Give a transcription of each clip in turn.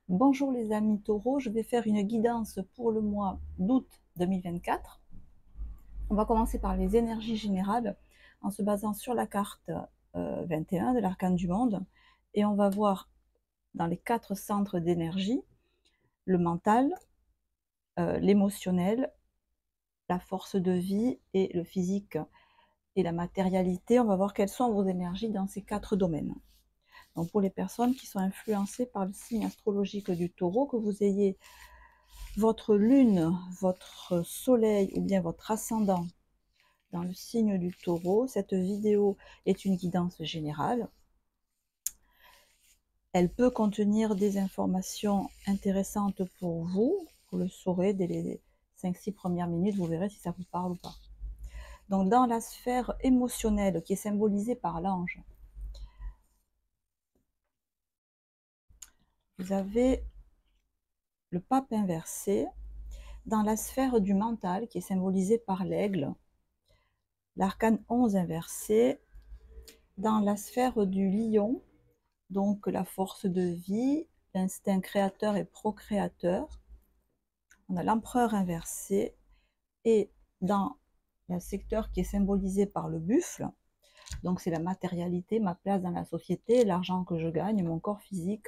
Bonjour les amis taureaux, je vais faire une guidance pour le mois d'août 2024. On va commencer par les énergies générales en se basant sur la carte 21 de l'arcane du monde et on va voir dans les 4 centres d'énergie le mental, l'émotionnel, la force de vie et le physique et la matérialité. On va voir quelles sont vos énergies dans ces 4 domaines. Donc pour les personnes qui sont influencées par le signe astrologique du taureau, que vous ayez votre lune, votre soleil ou bien votre ascendant dans le signe du taureau, cette vidéo est une guidance générale. Elle peut contenir des informations intéressantes pour vous. Vous le saurez dès les 5-6 premières minutes, vous verrez si ça vous parle ou pas. Donc dans la sphère émotionnelle qui est symbolisée par l'ange, vous avez le pape inversé. Dans la sphère du mental qui est symbolisée par l'aigle, l'arcane 11 inversé. Dans la sphère du lion, donc la force de vie, l'instinct créateur et procréateur, on a l'empereur inversé, et dans le secteur qui est symbolisé par le buffle, donc c'est la matérialité, ma place dans la société, l'argent que je gagne, mon corps physique,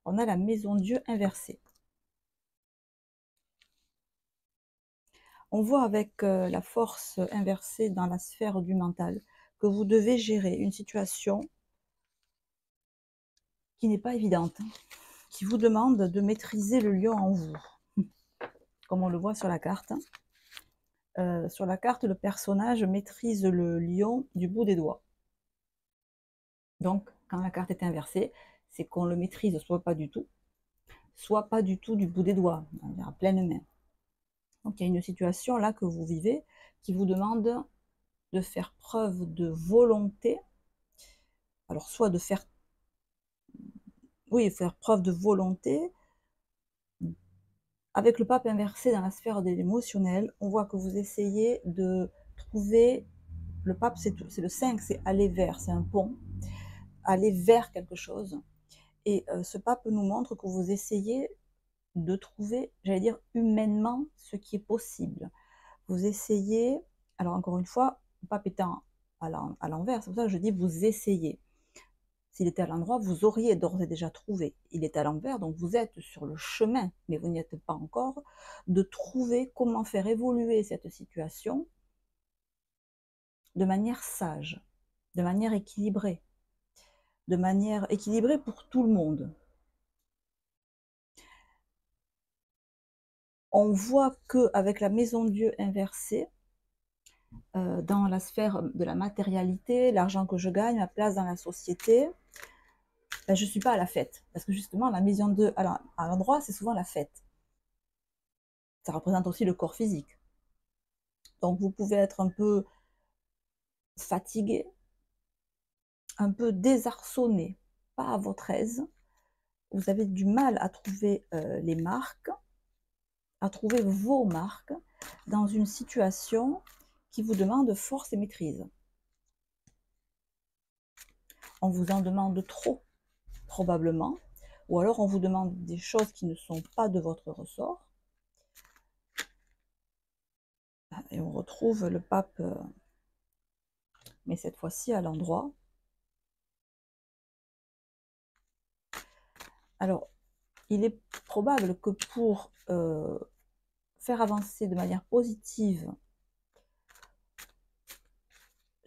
on a la maison Dieu inversée. On voit avec la force inversée dans la sphère du mental que vous devez gérer une situation qui n'est pas évidente, qui vous demande de maîtriser le lion en vous, comme on le voit sur la carte. Sur la carte, le personnage maîtrise le lion du bout des doigts. Donc, quand la carte est inversée, c'est qu'on le maîtrise soit pas du tout du bout des doigts, à pleine main. Donc, il y a une situation là que vous vivez qui vous demande de faire preuve de volonté. Alors, soit de faire, oui, faire preuve de volonté. Avec le pape inversé dans la sphère de l'émotionnel, on voit que vous essayez de trouver, le pape c'est le 5, c'est aller vers, c'est un pont, aller vers quelque chose. Et ce pape nous montre que vous essayez de trouver, j'allais dire humainement, ce qui est possible. Vous essayez, alors encore une fois, le pape étant à l'envers, c'est pour ça que je dis vous essayez. S'il était à l'endroit, vous auriez d'ores et déjà trouvé. Il est à l'envers, donc vous êtes sur le chemin, mais vous n'y êtes pas encore, de trouver comment faire évoluer cette situation de manière sage, de manière équilibrée pour tout le monde. On voit qu'avec la maison Dieu inversée, dans la sphère de la matérialité, l'argent que je gagne, ma place dans la société, ben, je ne suis pas à la fête. Parce que justement, la maison Dieu à l'endroit, c'est souvent la fête. Ça représente aussi le corps physique. Donc vous pouvez être un peu fatigué, un peu désarçonné, pas à votre aise. Vous avez du mal à trouver les marques, à trouver vos marques dans une situation qui vous demande force et maîtrise. On vous en demande trop, probablement, ou alors on vous demande des choses qui ne sont pas de votre ressort. Et on retrouve le pape, mais cette fois-ci à l'endroit. Alors, il est probable que pour faire avancer de manière positive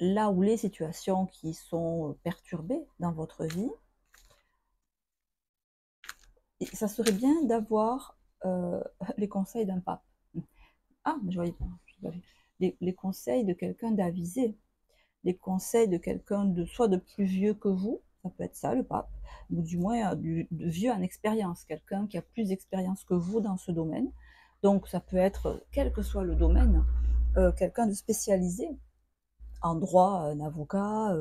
là où les situations qui sont perturbées dans votre vie, ça serait bien d'avoir les conseils d'un pape. Ah, mais je voyais pas. Les conseils de quelqu'un d'avisé, les conseils de quelqu'un de soit de plus vieux que vous, ça peut être ça le pape, ou du moins de vieux en expérience, quelqu'un qui a plus d'expérience que vous dans ce domaine. Donc ça peut être, quel que soit le domaine, quelqu'un de spécialisé en droit, un avocat,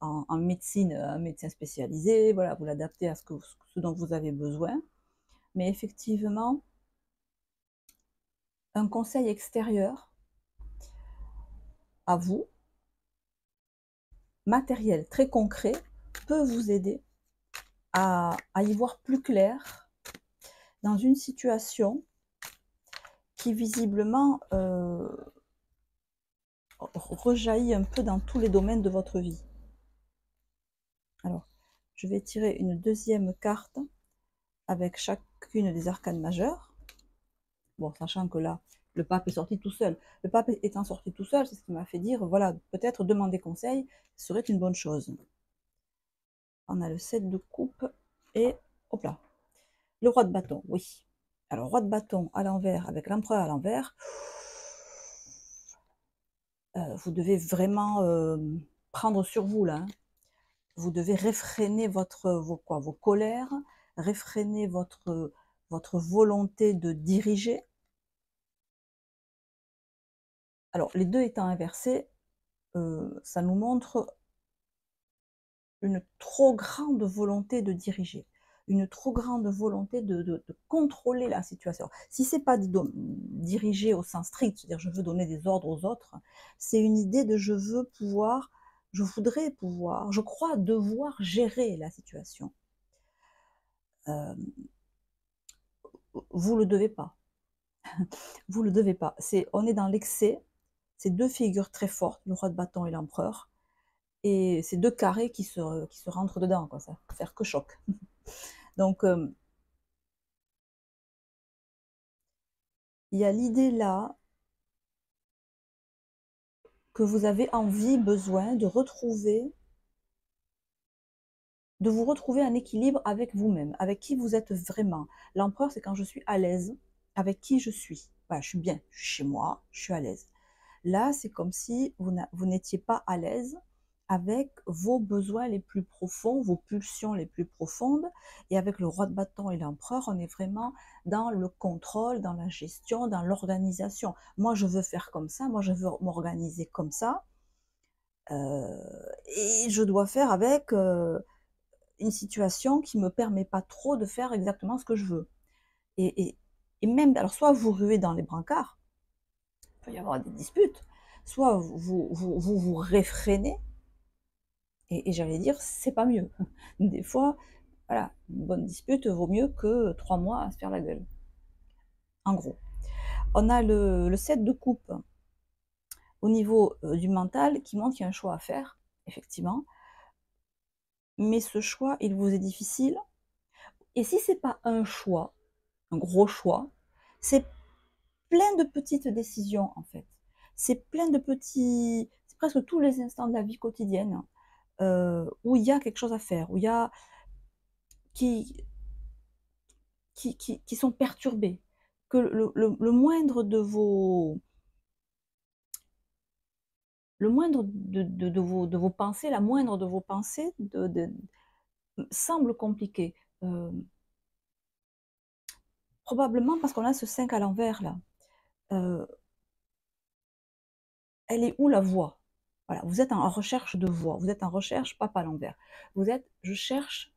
en médecine, un médecin spécialisé, voilà, vous l'adaptez à ce dont vous avez besoin. Mais effectivement, un conseil extérieur à vous, matériel, très concret, peut vous aider à y voir plus clair dans une situation qui visiblement rejaillit un peu dans tous les domaines de votre vie. Alors, je vais tirer une deuxième carte avec chacune des arcanes majeures. Bon, sachant que là, le pape est sorti tout seul. Le pape étant sorti tout seul, c'est ce qui m'a fait dire, voilà, peut-être demander conseil serait une bonne chose. On a le 7 de coupe et, hop là, le roi de bâton, oui. Alors, roi de bâton à l'envers avec l'empereur à l'envers, vous devez vraiment prendre sur vous, là. Hein. Vous devez réfréner vos colères, réfréner votre volonté de diriger. Alors, les deux étant inversés, ça nous montre une trop grande volonté de diriger, une trop grande volonté de contrôler la situation. Si c'est pas diriger au sens strict, c'est-à-dire je veux donner des ordres aux autres, c'est une idée de je veux pouvoir, je voudrais pouvoir, je crois devoir gérer la situation. Vous le devez pas. Vous le devez pas. On est dans l'excès. C'est deux figures très fortes, le roi de bâton et l'empereur. Et c'est deux carrés qui se rentrent dedans, quoi, ça va faire que choc. Donc, il y a l'idée là que vous avez envie, besoin de vous retrouver un équilibre avec vous-même, avec qui vous êtes vraiment. L'empereur, c'est quand je suis à l'aise avec qui je suis. Voilà, je suis bien, je suis chez moi, je suis à l'aise. Là, c'est comme si vous n'étiez pas à l'aise avec vos besoins les plus profonds, vos pulsions les plus profondes. Et avec le roi de bâton et l'empereur, on est vraiment dans le contrôle, dans la gestion, dans l'organisation. Moi, je veux faire comme ça, moi, je veux m'organiser comme ça. Et je dois faire avec une situation qui ne me permet pas trop de faire exactement ce que je veux. Et même, alors soit vous ruez dans les brancards, il peut y avoir des disputes, soit vous réfrénez, et j'allais dire, c'est pas mieux. Des fois, voilà, une bonne dispute vaut mieux que 3 mois à se faire la gueule. En gros. On a le 7 de coupe au niveau du mental qui montre qu'il y a un choix à faire, effectivement. Mais ce choix, il vous est difficile. Et si c'est pas un choix, un gros choix, c'est plein de petites décisions en fait. C'est plein de petits, c'est presque tous les instants de la vie quotidienne où il y a quelque chose à faire, où il y a qui, qui sont perturbés, que le moindre de vos pensées, la moindre de vos pensées semble compliquée. Euh, Probablement parce qu'on a ce 5 à l'envers là. Euh, Elle est où la voie? Voilà, vous êtes en recherche de voie, vous êtes en recherche, pas à l'envers. Vous êtes, je cherche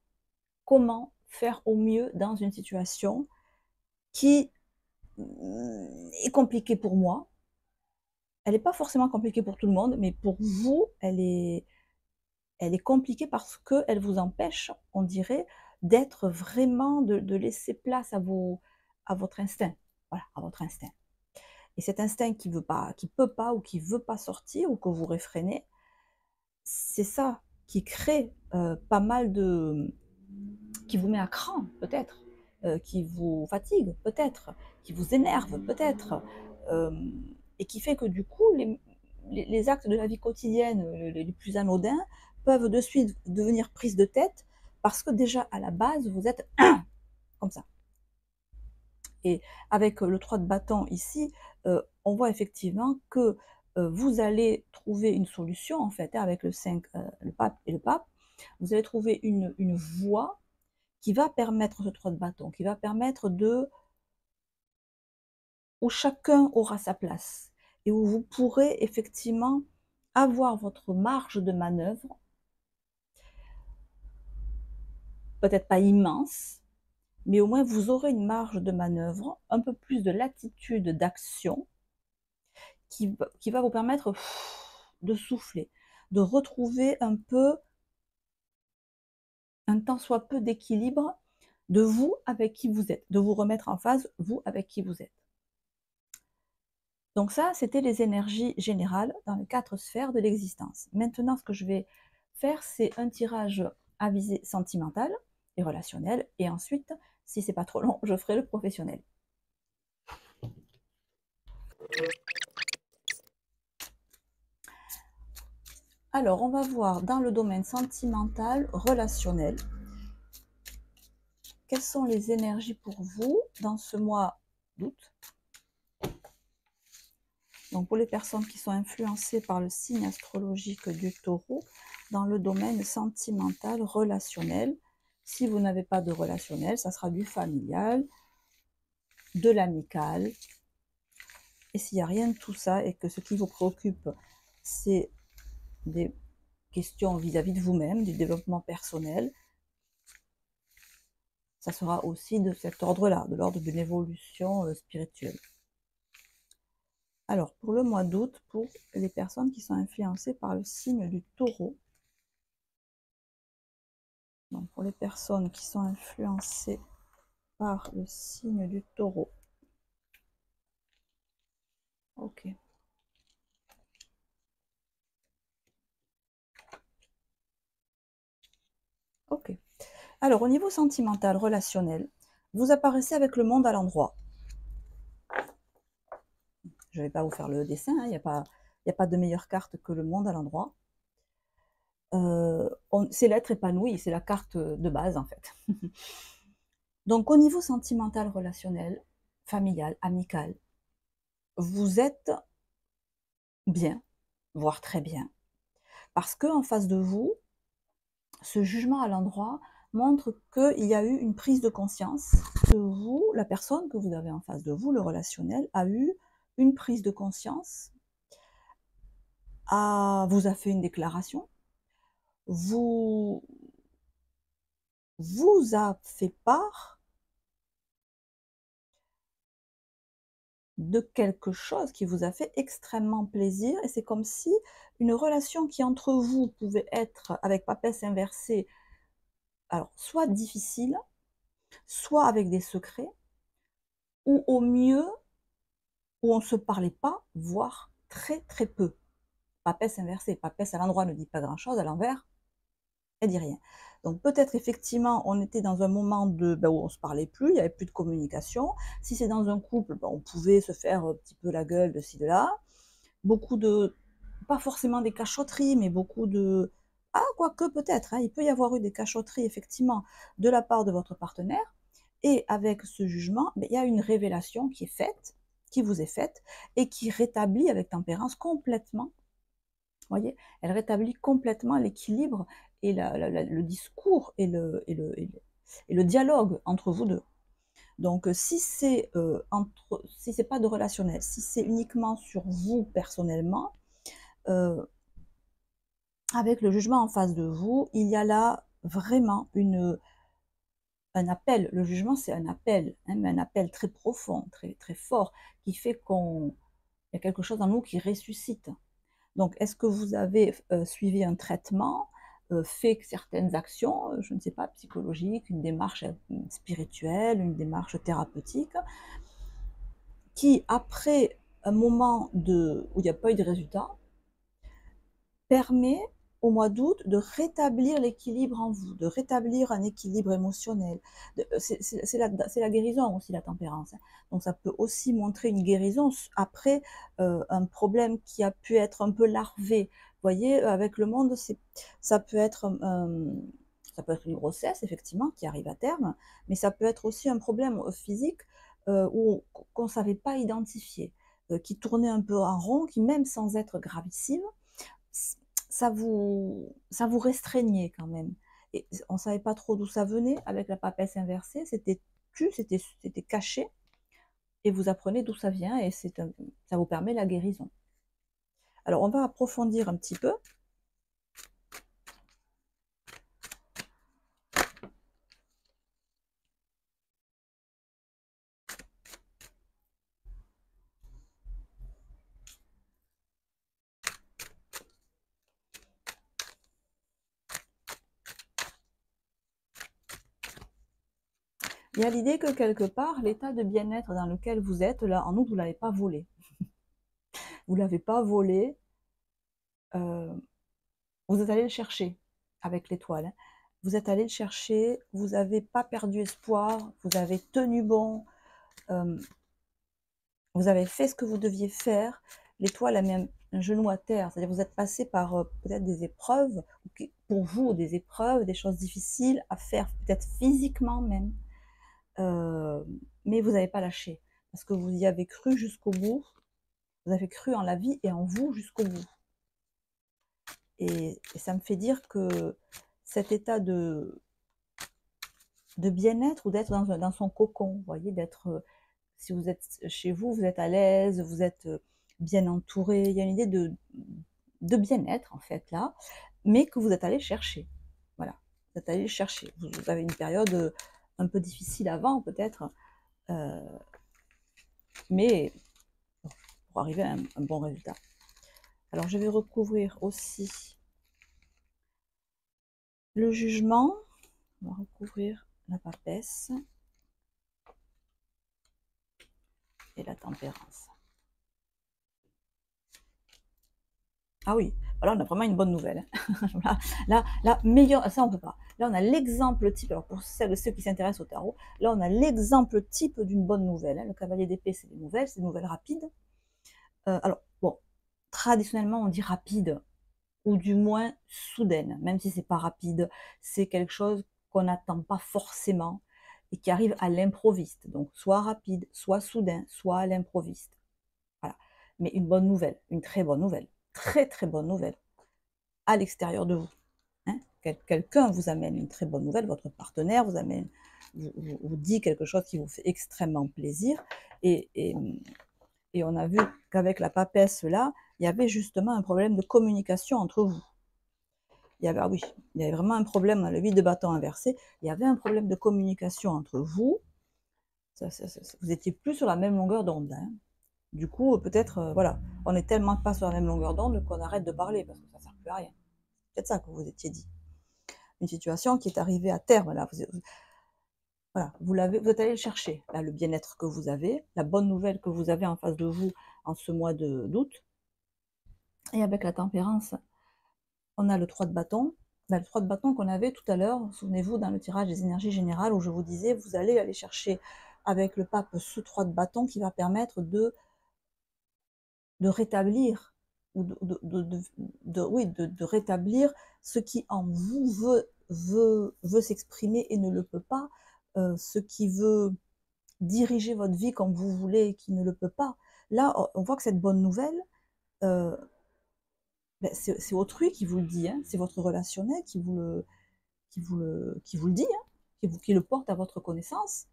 comment faire au mieux dans une situation qui est compliquée pour moi. Elle n'est pas forcément compliquée pour tout le monde, mais pour vous, elle est compliquée parce qu'elle vous empêche, on dirait, d'être vraiment, de laisser place à votre instinct. Voilà, à votre instinct. Et cet instinct qui veut pas, qui peut pas ou qui veut pas sortir ou que vous réfrénez, c'est ça qui crée pas mal de, qui vous met à cran peut-être, qui vous fatigue peut-être, qui vous énerve peut-être, euh, et qui fait que du coup les actes de la vie quotidienne les plus anodins peuvent de suite devenir prise de tête parce que déjà à la base vous êtes comme ça. Et avec le 3 de bâton ici, on voit effectivement que vous allez trouver une solution, en fait, hein, avec le 5, le pape et le pape, vous allez trouver une voie qui va permettre, ce 3 de bâton, qui va permettre où chacun aura sa place et où vous pourrez effectivement avoir votre marge de manœuvre, peut-être pas immense, mais au moins vous aurez une marge de manœuvre, un peu plus de latitude d'action qui va vous permettre de souffler, de retrouver un peu, un tant soit peu d'équilibre de vous avec qui vous êtes, de vous remettre en phase, vous, avec qui vous êtes. Donc ça, c'était les énergies générales dans les 4 sphères de l'existence. Maintenant, ce que je vais faire, c'est un tirage à visée sentimentale et relationnelle, et ensuite, si c'est pas trop long, je ferai le professionnel. Alors, on va voir dans le domaine sentimental, relationnel, quelles sont les énergies pour vous dans ce mois d'août. Donc, pour les personnes qui sont influencées par le signe astrologique du Taureau, dans le domaine sentimental, relationnel, si vous n'avez pas de relationnel, ça sera du familial, de l'amical. Et s'il n'y a rien de tout ça et que ce qui vous préoccupe, c'est des questions vis-à-vis de vous-même, du développement personnel, ça sera aussi de cet ordre-là, de l'ordre d'une évolution spirituelle. Alors, pour le mois d'août, pour les personnes qui sont influencées par le signe du Taureau, donc pour les personnes qui sont influencées par le signe du Taureau, ok. Ok. Alors, au niveau sentimental, relationnel, vous apparaissez avec le monde à l'endroit. Je ne vais pas vous faire le dessin, il n'y a pas de meilleure carte que le monde à l'endroit. C'est l'être épanoui, c'est la carte de base en fait. Donc au niveau sentimental, relationnel, familial, amical, vous êtes bien, voire très bien, parce qu'en face de vous, ce jugement à l'endroit montre qu'il y a eu une prise de conscience, que vous, la personne que vous avez en face de vous, le relationnel, a eu une prise de conscience, vous a fait une déclaration, vous a fait part de quelque chose qui vous a fait extrêmement plaisir, et c'est comme si une relation qui entre vous pouvait être avec papesse inversée, alors soit difficile, soit avec des secrets, ou au mieux, où on ne se parlait pas, voire très très peu. Papesse inversée, papesse à l'endroit ne dit pas grand-chose, à l'envers, elle dit rien. Donc peut-être effectivement, on était dans un moment où on ne se parlait plus, il n'y avait plus de communication. Si c'est dans un couple, on pouvait se faire un petit peu la gueule de ci, de là. Beaucoup de, pas forcément des cachotteries, mais beaucoup de... Ah, quoique peut-être, hein, il peut y avoir eu des cachotteries effectivement de la part de votre partenaire. Et avec ce jugement, il y a une révélation qui est faite, qui vous est faite, et qui rétablit avec tempérance complètement, voyez, elle rétablit complètement l'équilibre et le discours et le dialogue entre vous deux. Donc, si c'est pas de relationnel, si c'est uniquement sur vous personnellement, avec le jugement en face de vous, il y a là vraiment un appel. Le jugement, c'est un appel, hein, mais un appel très profond, très, très fort, qui fait qu'il y a quelque chose en nous qui ressuscite. Donc, est-ce que vous avez suivi un traitement, fait certaines actions, je ne sais pas, psychologiques, une démarche spirituelle, une démarche thérapeutique, qui, après un moment où il n'y a pas eu de résultat, permet au mois d'août de rétablir l'équilibre en vous, de rétablir un équilibre émotionnel. C'est la guérison aussi, la tempérance. Donc ça peut aussi montrer une guérison après un problème qui a pu être un peu larvé. Vous voyez, avec le monde, ça peut être une grossesse, effectivement, qui arrive à terme, mais ça peut être aussi un problème physique qu'on ne savait pas identifier, qui tournait un peu en rond, qui même sans être gravissime, ça vous restreignait quand même. Et on ne savait pas trop d'où ça venait avec la papesse inversée, c'était caché, et vous apprenez d'où ça vient, et ça vous permet la guérison. Alors on va approfondir un petit peu. Il y a l'idée que quelque part, l'état de bien-être dans lequel vous êtes, là, en août, vous ne l'avez pas volé. Vous ne l'avez pas volé, vous êtes allé le chercher avec l'étoile, hein. Vous êtes allé le chercher, vous n'avez pas perdu espoir, vous avez tenu bon, vous avez fait ce que vous deviez faire. L'étoile a mis un genou à terre, c'est-à-dire vous êtes passé par peut-être des épreuves, pour vous, des épreuves, des choses difficiles à faire, peut-être physiquement même, mais vous n'avez pas lâché, parce que vous y avez cru jusqu'au bout, vous avez cru en la vie et en vous jusqu'au bout. Et ça me fait dire que cet état de bien-être ou d'être dans son cocon, vous voyez, d'être, si vous êtes chez vous, vous êtes à l'aise, vous êtes bien entouré, il y a une idée de bien-être en fait là, mais que vous êtes allé chercher. Voilà, vous êtes allé chercher. Vous avez une période un peu difficile avant peut-être, mais pour arriver à un bon résultat. Alors je vais recouvrir aussi le jugement, on va recouvrir la papesse et la tempérance. Ah oui, là on a vraiment une bonne nouvelle. Là, meilleur, ça on peut pas. Là on a l'exemple type, alors pour celles et ceux qui s'intéressent au tarot, là on a l'exemple type d'une bonne nouvelle, hein. Le cavalier d'épée c'est des nouvelles rapides. Alors bon, traditionnellement on dit rapide, ou du moins soudaine, même si c'est pas rapide, c'est quelque chose qu'on n'attend pas forcément et qui arrive à l'improviste. Donc soit rapide, soit soudain, soit à l'improviste. Voilà. Mais une bonne nouvelle, une très bonne nouvelle, très très bonne nouvelle, à l'extérieur de vous. Hein. Quelqu'un vous amène une très bonne nouvelle, votre partenaire vous amène, vous dit quelque chose qui vous fait extrêmement plaisir. Et on a vu qu'avec la papesse là, il y avait justement un problème de communication entre vous. Ah oui, il y avait vraiment un problème dans le 8 de bâton inversé. Il y avait un problème de communication entre vous. Vous étiez plus sur la même longueur d'onde, hein. Du coup, peut-être, voilà, on n'est tellement pas sur la même longueur d'onde qu'on arrête de parler parce que ça ne sert plus à rien. C'est peut-être ça que vous étiez dit. Une situation qui est arrivée à terme, là. Voilà, vous êtes allé le chercher, là, le bien-être que vous avez, la bonne nouvelle que vous avez en face de vous en ce mois d'août. Et avec la tempérance, on a le 3 de bâton. Le 3 de bâton qu'on avait tout à l'heure, souvenez-vous, dans le tirage des énergies générales, où je vous disais, vous allez aller chercher avec le pape ce 3 de bâton qui va permettre de rétablir, ou oui, de rétablir ce qui en vous veut s'exprimer et ne le peut pas, ce qui veut diriger votre vie comme vous voulez et qui ne le peut pas. Là, on voit que cette bonne nouvelle, euh, ben, c'est autrui qui vous le dit, hein. C'est votre relationnel qui vous le dit, hein, qui le porte à votre connaissance.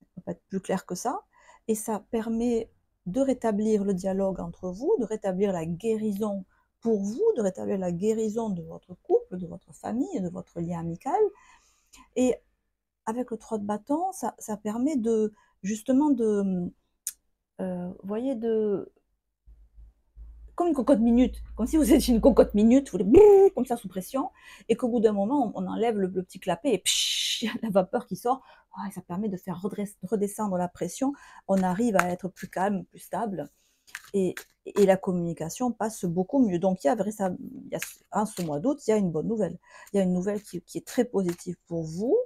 Ça ne peut pas être plus clair que ça. Et ça permet de rétablir le dialogue entre vous, de rétablir la guérison pour vous, de rétablir la guérison de votre couple, de votre famille, de votre lien amical. Et avec le 3 de bâton, ça permet de, justement, vous voyez, comme une cocotte minute, comme si vous étiez une cocotte minute, vous voulez comme ça sous pression, et qu'au bout d'un moment, on enlève le petit clapet et psh, il y a la vapeur qui sort. Oh, ça permet de faire redescendre la pression. On arrive à être plus calme, plus stable, et la communication passe beaucoup mieux. Donc, en ce mois d'août, il y a une bonne nouvelle. Il y a une nouvelle qui est très positive pour vous,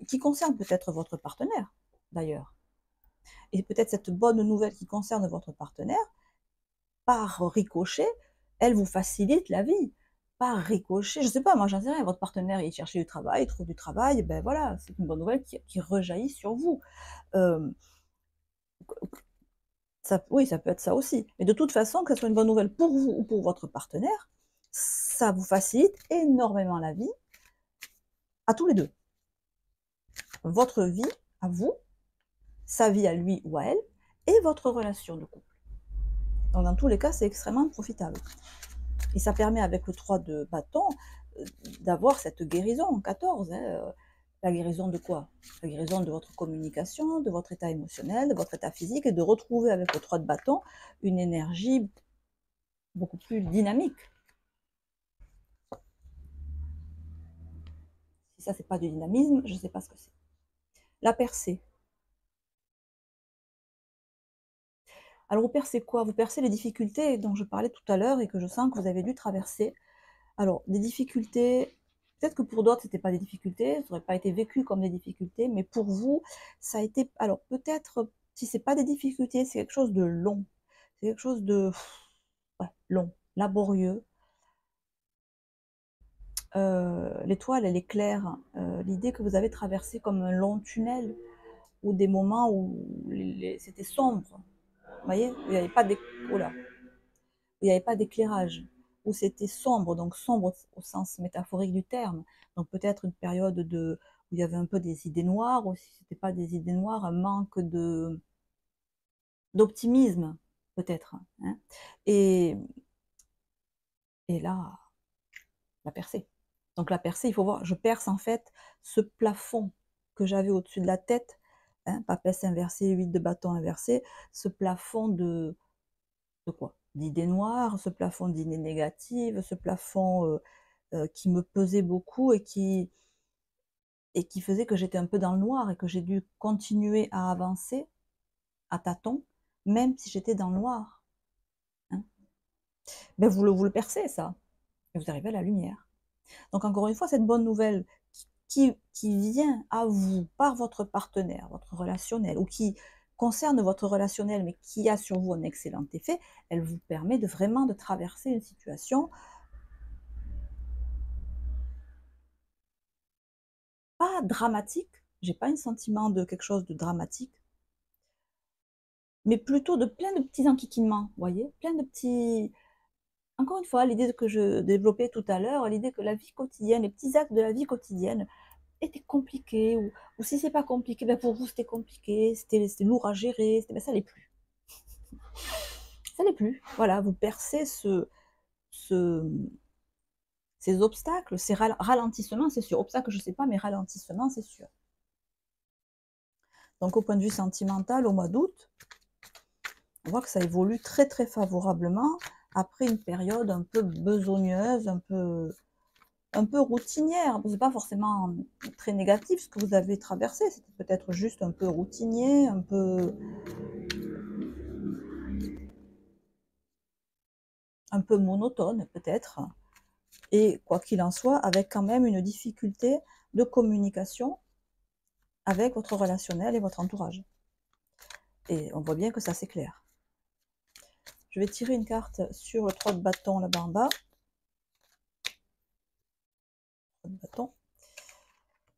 qui concerne peut-être votre partenaire, d'ailleurs. Et peut-être cette bonne nouvelle qui concerne votre partenaire, par ricochet, elle vous facilite la vie. Par ricochet, je sais pas, moi j'en sais rien, votre partenaire il cherche du travail, il trouve du travail, ben voilà, c'est une bonne nouvelle qui rejaillit sur vous. Oui, ça peut être ça aussi. Mais de toute façon, que ce soit une bonne nouvelle pour vous ou pour votre partenaire, ça vous facilite énormément la vie, à tous les deux. Votre vie à vous, sa vie à lui ou à elle, et votre relation de couple. Donc dans tous les cas, c'est extrêmement profitable. Et ça permet avec le 3 de bâton d'avoir cette guérison en 14. Hein. La guérison de quoi? La guérison de votre communication, de votre état émotionnel, de votre état physique, et de retrouver avec le 3 de bâton une énergie beaucoup plus dynamique. Si ça, c'est pas du dynamisme, je ne sais pas ce que c'est. La percée. Alors vous percez quoi? Vous percez les difficultés dont je parlais tout à l'heure et que je sens que vous avez dû traverser. Alors des difficultés, peut-être que pour d'autres c'était pas des difficultés, ça aurait pas été vécu comme des difficultés, mais pour vous, ça a été alors peut-être, si c'est pas des difficultés, c'est quelque chose de long. C'est quelque chose de ouais, long, laborieux. L'étoile, elle est claire. L'idée que vous avez traversé comme un long tunnel ou des moments où c'était sombre. Vous voyez? Il n'y avait pas il y avait pas d'éclairage, où c'était sombre, donc sombre au sens métaphorique du terme. Donc peut-être une période où il y avait un peu des idées noires, ou si ce n'était pas des idées noires, un manque d'optimisme, peut-être. Hein. Et, et là, la percée. Donc la percée, il faut voir, je perce en fait ce plafond que j'avais au-dessus de la tête, hein, papesse inversée, 8 de bâton inversé, ce plafond de quoi? D'idées noires, ce plafond d'idées négatives, ce plafond qui me pesait beaucoup et qui faisait que j'étais un peu dans le noir et que j'ai dû continuer à avancer à tâtons, même si j'étais dans le noir. Hein. Ben vous le percez ça, et vous arrivez à la lumière. Donc encore une fois, cette bonne nouvelle qui vient à vous par votre partenaire, votre relationnel, ou qui concerne votre relationnel, mais qui a sur vous un excellent effet, elle vous permet de vraiment de traverser une situation pas dramatique, j'ai pas un sentiment de quelque chose de dramatique, mais plutôt de plein de petits enquiquinements, vous voyez? Plein de petits encore une fois, l'idée que je développais tout à l'heure, l'idée que la vie quotidienne, les petits actes de la vie quotidienne étaient compliqués ou si c'est pas compliqué, ben pour vous c'était compliqué, c'était lourd à gérer, c'était ben ça l'est plus. Ça l'est plus. Voilà, vous percez ce ces obstacles, ces ralentissements, c'est sûr. Obstacles, je sais pas, mais ralentissements, c'est sûr. Donc au point de vue sentimental, au mois d'août, on voit que ça évolue très, très favorablement après une période un peu besogneuse, un peu routinière. C'est pas forcément très négatif ce que vous avez traversé, c'était peut-être juste un peu routinier, un peu monotone peut-être. Et quoi qu'il en soit, avec quand même une difficulté de communication avec votre relationnel et votre entourage. Et on voit bien que ça s'éclaire. Je vais tirer une carte sur le 3 de bâton là-bas en bas. 3 de bâton.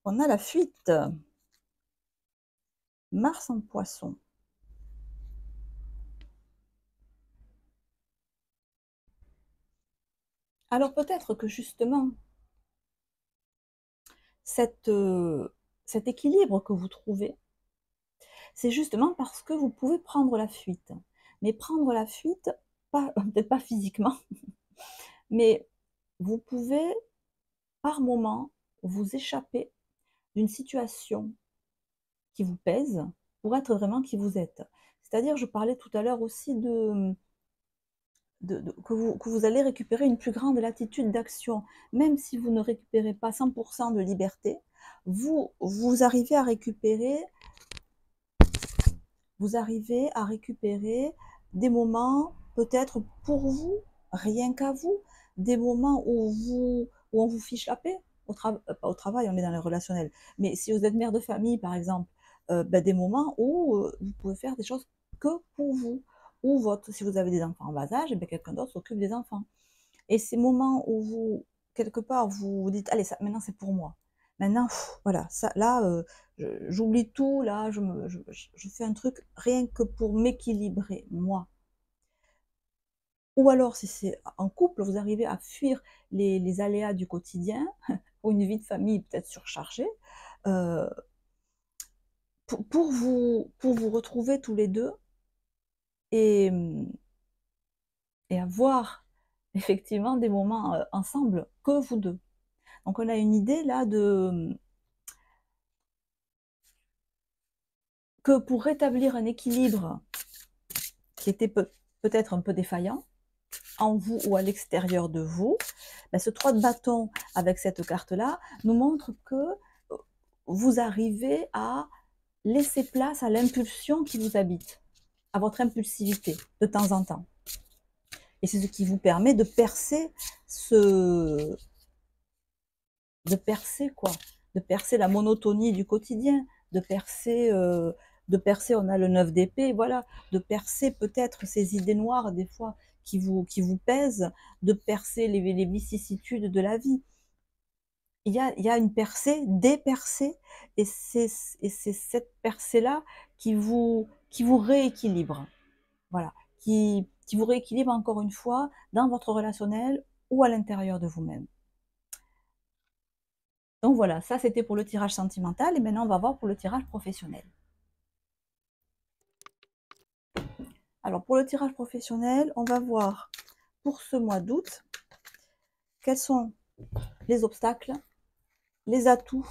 On a la fuite. Mars en poisson. Alors peut-être que justement, cet équilibre que vous trouvez, c'est justement parce que vous pouvez prendre la fuite. Mais prendre la fuite, peut-être pas physiquement, mais vous pouvez par moment vous échapper d'une situation qui vous pèse pour être vraiment qui vous êtes. C'est-à-dire, je parlais tout à l'heure aussi que vous allez récupérer une plus grande latitude d'action. Même si vous ne récupérez pas 100% de liberté, vous arrivez à récupérer des moments peut-être pour vous, rien qu'à vous, des moments où on vous fiche la paix, pas au travail, on est dans le relationnel, mais si vous êtes mère de famille par exemple, ben, des moments où vous pouvez faire des choses que pour vous, ou si vous avez des enfants en bas âge, eh ben, quelqu'un d'autre s'occupe des enfants. Et ces moments où vous, quelque part, vous vous dites, allez, ça, maintenant c'est pour moi. Maintenant, voilà, ça, là, j'oublie tout, là, je fais un truc rien que pour m'équilibrer, moi. Ou alors, si c'est en couple, vous arrivez à fuir les aléas du quotidien, ou une vie de famille peut-être surchargée, euh, pour vous retrouver tous les deux et, et avoir effectivement des moments ensemble que vous deux. Donc on a une idée là que pour rétablir un équilibre qui était peut-être un peu défaillant, en vous ou à l'extérieur de vous, ben ce 3 de bâton avec cette carte-là nous montre que vous arrivez à laissez place à l'impulsion qui vous habite, à votre impulsivité de temps en temps. Et c'est ce qui vous permet de percer ce de percer quoi? De percer la monotonie du quotidien, de percer, on a le 9 d'épée, voilà, de percer peut-être ces idées noires des fois qui vous pèsent, de percer les vicissitudes de la vie. Il y a une percée, des percées et c'est cette percée-là qui vous rééquilibre. Voilà, qui vous rééquilibre encore une fois dans votre relationnel ou à l'intérieur de vous-même. Donc voilà, ça c'était pour le tirage sentimental et maintenant on va voir pour le tirage professionnel. Alors pour le tirage professionnel, on va voir pour ce mois d'août quels sont les obstacles, les atouts,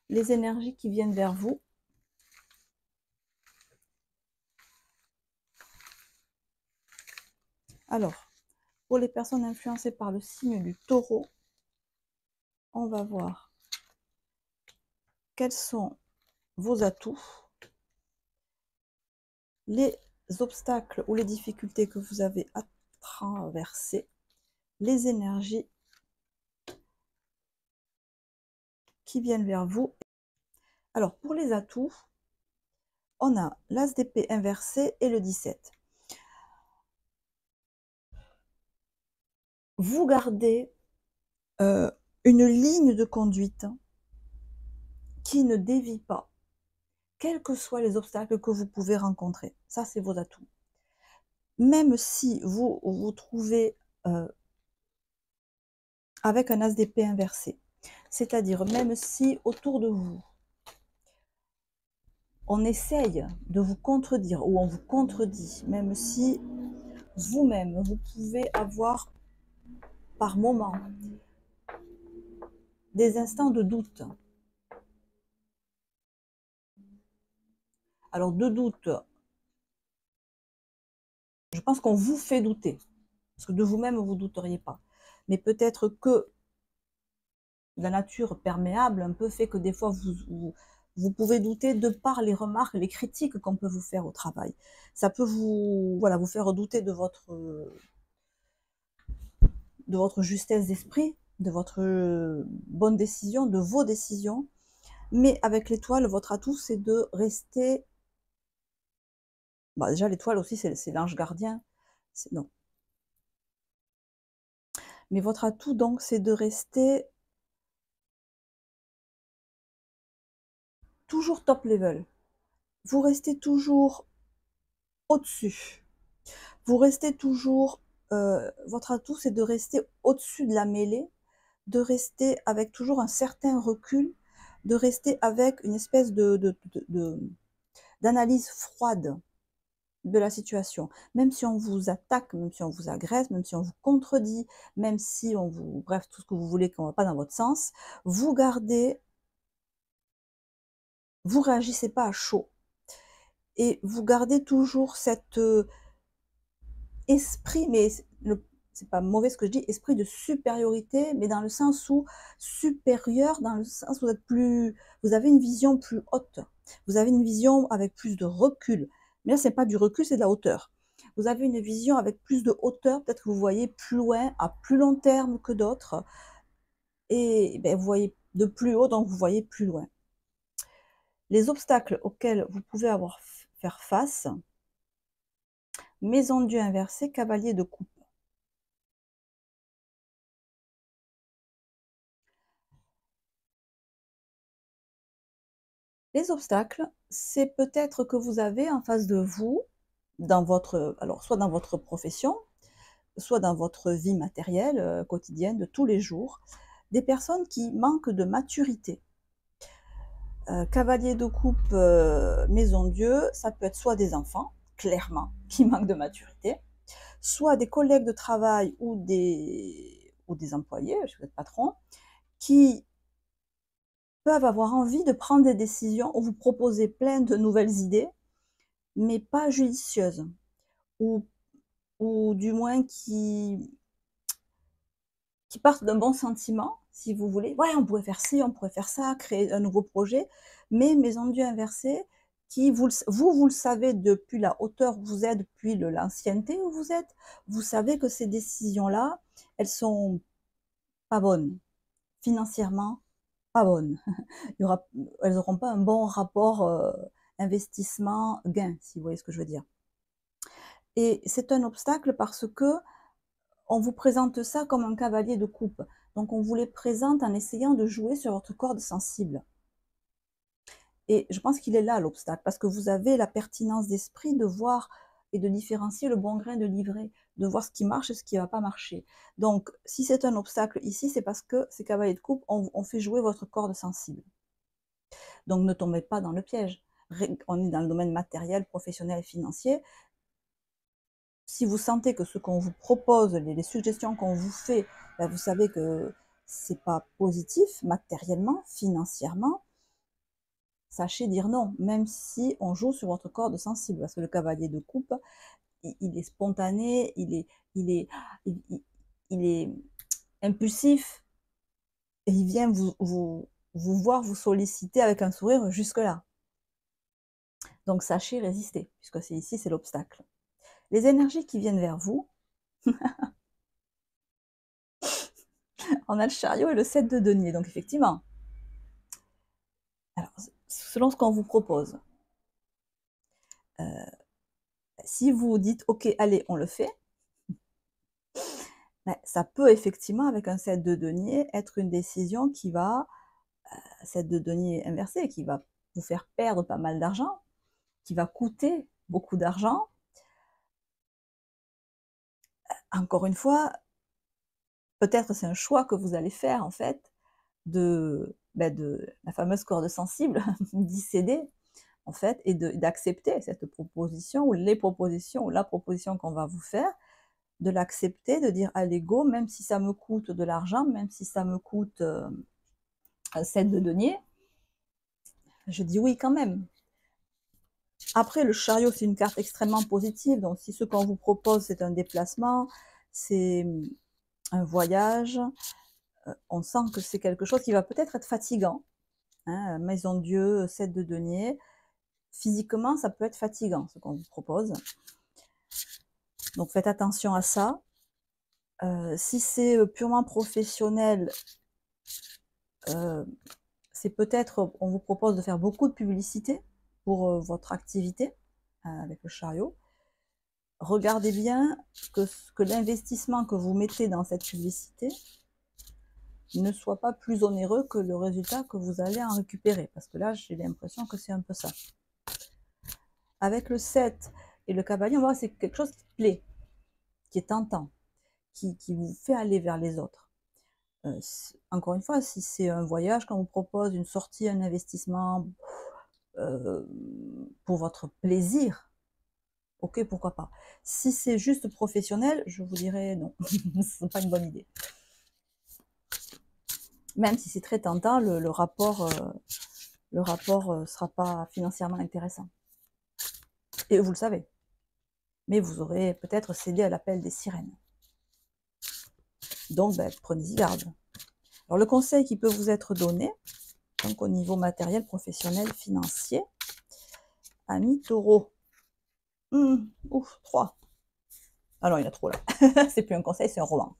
les énergies qui viennent vers vous. Alors, pour les personnes influencées par le signe du Taureau, on va voir quels sont vos atouts, les obstacles ou les difficultés que vous avez à traverser, les énergies qui viennent vers vous. Alors, pour les atouts, on a l'As d'épée inversé et le 17. Vous gardez une ligne de conduite qui ne dévie pas, quels que soient les obstacles que vous pouvez rencontrer. Ça, c'est vos atouts. Même si vous vous trouvez avec un As d'épée inversé, c'est-à-dire même si autour de vous, on essaye de vous contredire ou on vous contredit, même si vous-même, vous pouvez avoir par moments des instants de doute. Alors de doute, je pense qu'on vous fait douter, parce que de vous-même, vous ne douteriez pas. Mais peut-être que la nature perméable un peu fait que des fois, vous pouvez douter de par les remarques, les critiques qu'on peut vous faire au travail. Ça peut voilà, vous faire douter de votre justesse d'esprit, de votre bonne décision, de vos décisions. Mais avec l'étoile, votre atout, c'est de rester... Bah, déjà, l'étoile aussi, c'est l'ange gardien. Non. Mais votre atout, donc, c'est de rester toujours top level. Vous restez toujours au-dessus. Vous restez toujours... votre atout, c'est de rester au-dessus de la mêlée, de rester avec toujours un certain recul, de rester avec une espèce d'analyse froide de la situation. Même si on vous attaque, même si on vous agresse, même si on vous contredit, même si on vous... Bref, tout ce que vous voulez qu'on ne va pas dans votre sens, vous gardez... Vous réagissez pas à chaud. Et vous gardez toujours cet esprit, mais c'est pas mauvais ce que je dis, esprit de supériorité, mais dans le sens où supérieur, dans le sens où vous avez une vision plus haute. Vous avez une vision avec plus de recul. Mais là, c'est pas du recul, c'est de la hauteur. Vous avez une vision avec plus de hauteur, peut-être que vous voyez plus loin, à plus long terme que d'autres, et ben, vous voyez de plus haut, donc vous voyez plus loin. Les obstacles auxquels vous pouvez faire face: Maison de Dieu inversée, cavalier de coupe. Les obstacles, c'est peut-être que vous avez en face de vous, alors soit dans votre profession, soit dans votre vie matérielle, quotidienne, de tous les jours, des personnes qui manquent de maturité. Cavalier de coupe, Maison Dieu, ça peut être soit des enfants, clairement, qui manquent de maturité, soit des collègues de travail ou des employés, si vous êtes patron, qui peuvent avoir envie de prendre des décisions ou vous proposer plein de nouvelles idées, mais pas judicieuses, ou du moins qui partent d'un bon sentiment, si vous voulez. Ouais, on pourrait faire ci, on pourrait faire ça, créer un nouveau projet, mais maison de Dieu inversée, qui vous le savez depuis la hauteur où vous êtes, depuis l'ancienneté où vous savez que ces décisions-là, elles sont pas bonnes. Financièrement, pas bonnes. Il y aura, elles n'auront pas un bon rapport investissement-gain, si vous voyez ce que je veux dire. Et c'est un obstacle parce que on vous présente ça comme un cavalier de coupe. Donc on vous les présente en essayant de jouer sur votre corde sensible. Et je pense qu'il est là l'obstacle, parce que vous avez la pertinence d'esprit de voir et de différencier le bon grain de l'ivraie, de voir ce qui marche et ce qui ne va pas marcher. Donc, si c'est un obstacle ici, c'est parce que ces cavaliers de coupe ont fait jouer votre corde sensible. Donc, ne tombez pas dans le piège. On est dans le domaine matériel, professionnel et financier. Si vous sentez que ce qu'on vous propose, les suggestions qu'on vous fait, ben vous savez que c'est pas positif matériellement, financièrement, sachez dire non, même si on joue sur votre corde sensible, parce que le cavalier de coupe, il est spontané, il est impulsif, et il vient vous voir vous solliciter avec un sourire jusque-là. Donc sachez résister, puisque c'est ici, c'est l'obstacle. Les énergies qui viennent vers vous, on a le chariot et le 7 de denier, donc effectivement, alors, selon ce qu'on vous propose, si vous dites, ok, allez, on le fait, ben, ça peut effectivement, avec un 7 de denier, être une décision qui va, 7 de denier inversé, qui va vous faire perdre pas mal d'argent, qui va coûter beaucoup d'argent. Encore une fois, peut-être c'est un choix que vous allez faire, en fait, de la fameuse corde sensible, d'y céder, en fait, et d'accepter cette proposition, ou les propositions, ou la proposition qu'on va vous faire, de l'accepter, de dire allez go, même si ça me coûte de l'argent, même si ça me coûte un 7 de denier, je dis oui quand même. Après, le chariot, c'est une carte extrêmement positive, donc si ce qu'on vous propose, c'est un déplacement, c'est un voyage, on sent que c'est quelque chose qui va peut-être être fatigant. Hein, maison de Dieu, 7 de denier, physiquement, ça peut être fatigant, ce qu'on vous propose. Donc faites attention à ça. Si c'est purement professionnel, c'est peut-être, on vous propose de faire beaucoup de publicité pour votre activité avec le chariot. Regardez bien que l'investissement que vous mettez dans cette publicité ne soit pas plus onéreux que le résultat que vous allez en récupérer. Parce que là, j'ai l'impression que c'est un peu ça. Avec le 7 et le cavalier, on voit que c'est quelque chose qui plaît, qui est tentant, qui vous fait aller vers les autres. Encore une fois, si c'est un voyage qu'on vous propose, une sortie, un investissement pour votre plaisir, ok, pourquoi pas. Si c'est juste professionnel, je vous dirais non, ce n'est pas une bonne idée. Même si c'est très tentant, le rapport sera pas financièrement intéressant. Et vous le savez. Mais vous aurez peut-être cédé à l'appel des sirènes. Donc, ben, prenez-y garde. Alors, le conseil qui peut vous être donné, donc au niveau matériel, professionnel, financier, ami taureau. Ouf, 3. Ah non, il y en a trop là. C'est plus un conseil, c'est un roman.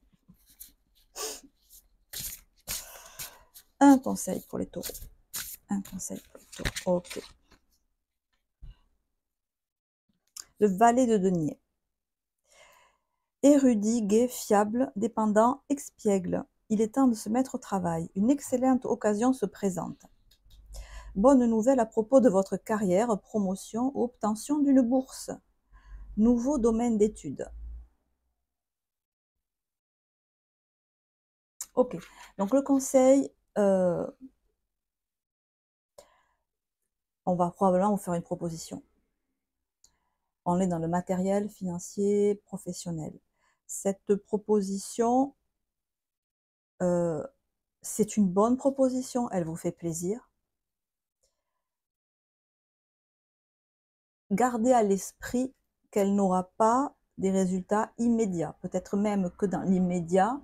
Un conseil pour les taureaux. Un conseil pour les taureaux. Ok. Le valet de denier. Érudit, gai, fiable, dépendant, expiègle. Il est temps de se mettre au travail. Une excellente occasion se présente. Bonne nouvelle à propos de votre carrière, promotion ou obtention d'une bourse. Nouveau domaine d'études. Ok, donc le conseil, on va probablement vous faire une proposition. On est dans le matériel, financier, professionnel. Cette proposition, c'est une bonne proposition, elle vous fait plaisir. Gardez à l'esprit qu'elle n'aura pas des résultats immédiats. Peut-être même que dans l'immédiat,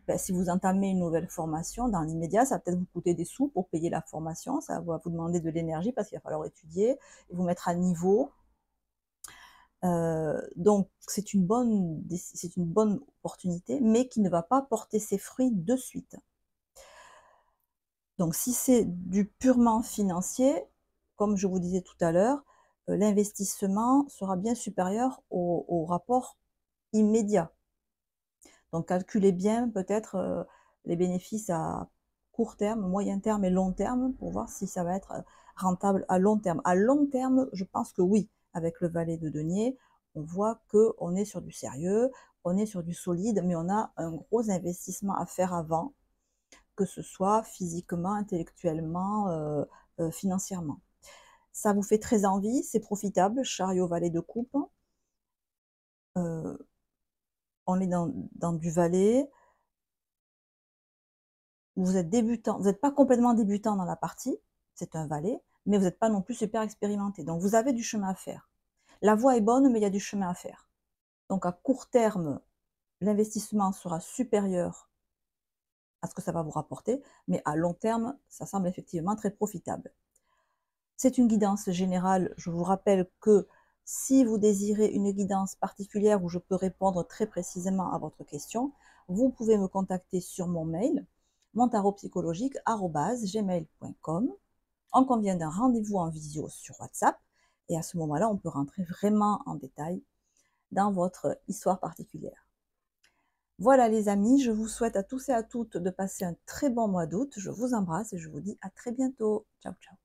ben, si vous entamez une nouvelle formation, dans l'immédiat, ça va peut-être vous coûter des sous pour payer la formation, ça va vous demander de l'énergie parce qu'il va falloir étudier et vous mettre à niveau. Donc c'est une bonne opportunité, mais qui ne va pas porter ses fruits de suite. Donc si c'est du purement financier, comme je vous disais tout à l'heure, l'investissement sera bien supérieur au rapport immédiat. Donc calculez bien peut-être, les bénéfices à court terme, moyen terme et long terme pour voir si ça va être, rentable à long terme. À long terme, je pense que oui, avec le valet de denier, on voit qu'on est sur du sérieux, on est sur du solide, mais on a un gros investissement à faire avant, que ce soit physiquement, intellectuellement, financièrement. Ça vous fait très envie, c'est profitable, chariot valet de coupe. On est dans du valet. Vous êtes débutant, vous n'êtes pas complètement débutant dans la partie, c'est un valet, mais vous n'êtes pas non plus super expérimenté. Donc vous avez du chemin à faire. La voie est bonne, mais il y a du chemin à faire. Donc à court terme, l'investissement sera supérieur à ce que ça va vous rapporter, mais à long terme, ça semble effectivement très profitable. C'est une guidance générale. Je vous rappelle que si vous désirez une guidance particulière où je peux répondre très précisément à votre question, vous pouvez me contacter sur mon mail montarotpsychologique@gmail.com. On convient d'un rendez-vous en visio sur WhatsApp et à ce moment-là, on peut rentrer vraiment en détail dans votre histoire particulière. Voilà les amis, je vous souhaite à tous et à toutes de passer un très bon mois d'août. Je vous embrasse et je vous dis à très bientôt. Ciao, ciao.